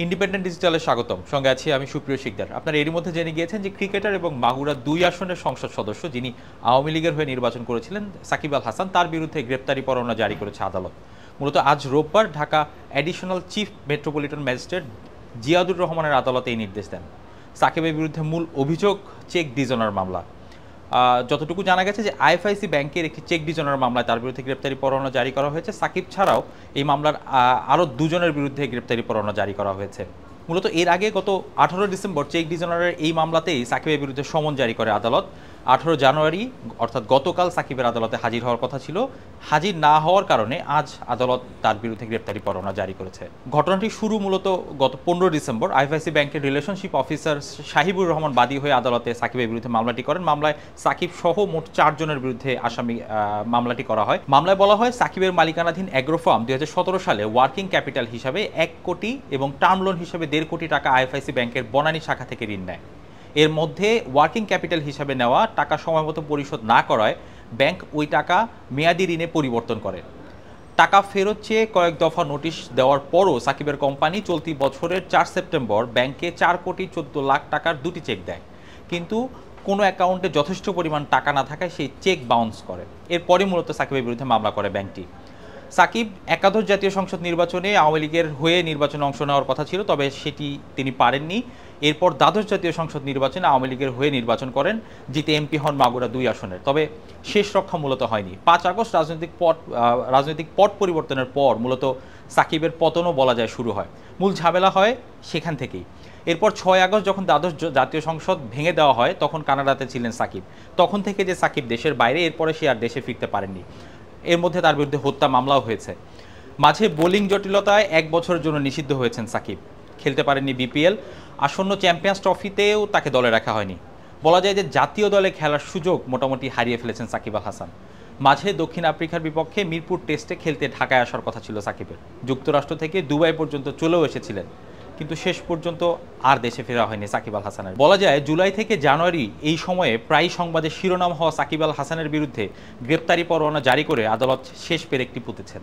Independent ডিজিটালে স্বাগতম। সঙ্গে আছি আমি সুপ্রিয় শিকদার। আপনারা এরই মধ্যে জেনে গিয়েছেন যে ক্রিকেটার এবং মাগুরা ২ আসনের সংসদ সদস্য যিনি আওয়ামী লীগের হয়ে নির্বাচন করেছিলেন সাকিব আল হাসান, তার বিরুদ্ধে গ্রেপ্তারি পরোয়ানা জারি করেছে আদালত। মূলত আজ রোববার Dhaka additional chief metropolitan magistrate Ziadur রহমানের আদালতে এই নির্দেশ দেন। সাকিবের বিরুদ্ধে মূল অভিযোগ চেক ডিজনার মামলা। যতটুকু জানা গেছে যে আইএফআইসি ব্যাংকের একটি চেক ডিজনার মামলায় তার বিরুদ্ধে গ্রেপ্তারি পরোয়ানা জারি করা হয়েছে। সাকিব ছাড়াও এই মামলার আরও দুজনের বিরুদ্ধে গ্রেপ্তারি পরোয়ানা জারি করা হয়েছে। মূলত এর আগে গত 18 ডিসেম্বর চেক ডিজনারের এই মামলাতেই সাকিবের বিরুদ্ধে সমন জারি করে আদালত। 18 জানুয়ারি অর্থাৎ গতকাল সাকিবের আদালতে হাজির হওয়ার কথা ছিল। হাজির না হওয়ার কারণে আজ আদালত তার বিরুদ্ধে গ্রেপ্তারি পরোয়ানা জারি করেছে। ঘটনাটি শুরু মূলত গত 15 ডিসেম্বর আইএফআইসি ব্যাংকের রিলেশনশিপ অফিসার সাহিবুর রহমান বাদী হয়ে আদালতে সাকিবের বিরুদ্ধে মামলাটি করেন। মামলায় সাকিব সহ মোট 4 জনের বিরুদ্ধে মামলাটি করা হয়। মামলায় বলা হয় সাকিবের মালিকানাধীন অ্যাগ্রো ফার্ম 2017 সালে ওয়ার্কিং ক্যাপিটাল হিসাবে 1 কোটি এবং টার্ম লোন হিসাবে 1.5 কোটি টাকা আইএফআইসি ব্যাংকের বনানী শাখা থেকে ঋণ নেয়। এর মধ্যে ওয়ার্কিং ক্যাপিটাল হিসাবে নেওয়া টাকা সময়মতো পরিশোধ না করায় ব্যাংক ওই টাকা মেয়াদি ঋণে পরিবর্তন করে। টাকা ফেরত চেয়ে কয়েক দফা নোটিশ দেওয়ার পরও সাকিবের কোম্পানি চলতি বছরের 4 সেপ্টেম্বর ব্যাংকে 4 কোটি 14 লাখ টাকার 2টি চেক দেয়, কিন্তু কোনো অ্যাকাউন্টে যথেষ্ট পরিমাণ টাকা না থাকায় সেই চেক বাউন্স করে। এরপরই মূলত সাকিবের বিরুদ্ধে মামলা করে ব্যাংকটি। সাকিব একাদশ জাতীয় সংসদ নির্বাচনে আওয়ামী লীগের হয়ে নির্বাচনে অংশ নেওয়ার কথা ছিল, তবে সেটি তিনি পারেননি। এরপর দ্বাদশ জাতীয় সংসদ নির্বাচনে আওয়ামী লীগের হয়ে নির্বাচন করেন, জিতে এমপি হন মাগুরা 2 আসনের। তবে শেষ রক্ষা মূলত হয়নি। 5 আগস্ট রাজনৈতিক পট পরিবর্তনের পর মূলত সাকিবের পতনও বলা যায় শুরু হয়। মূল ঝামেলা হয় সেখান থেকেই। এরপর 6 আগস্ট যখন দ্বাদশ জাতীয় সংসদ ভেঙে দেওয়া হয় তখন কানাডাতে ছিলেন সাকিব। তখন থেকে যে সাকিব দেশের বাইরে, এরপরে সে আর দেশে ফিরতে পারেননি। এর মধ্যে তার বিরুদ্ধে হত্যা মামলাও হয়েছে। মাঝে বোলিং জটিলতায় 1 বছরের জন্য নিষিদ্ধ হয়েছেন সাকিব। খেলতে পারেননি বিপিএল। আসন্ন চ্যাম্পিয়ন্স ট্রফিতেও তাকে দলে রাখা হয়নি। বলা যায় যে জাতীয় দলে খেলার সুযোগ মোটামুটি হারিয়ে ফেলেছেন সাকিব আল হাসান। মাঝে দক্ষিণ আফ্রিকার বিপক্ষে মিরপুর টেস্টে খেলতে ঢাকায় আসার কথা ছিল সাকিবের। যুক্তরাষ্ট্র থেকে দুবাই পর্যন্ত চলেও এসেছিলেন, কিন্তু শেষ পর্যন্ত আর দেশে ফেরা হয়নি সাকিব আল হাসানের। বলা যায় জুলাই থেকে জানুয়ারি এই সময়ে প্রায় সংবাদে শিরোনাম হওয়া সাকিব আল হাসানের বিরুদ্ধে গ্রেপ্তারি পরোয়ানা জারি করে আদালত শেষ পেরেকটি পুঁতেছেন।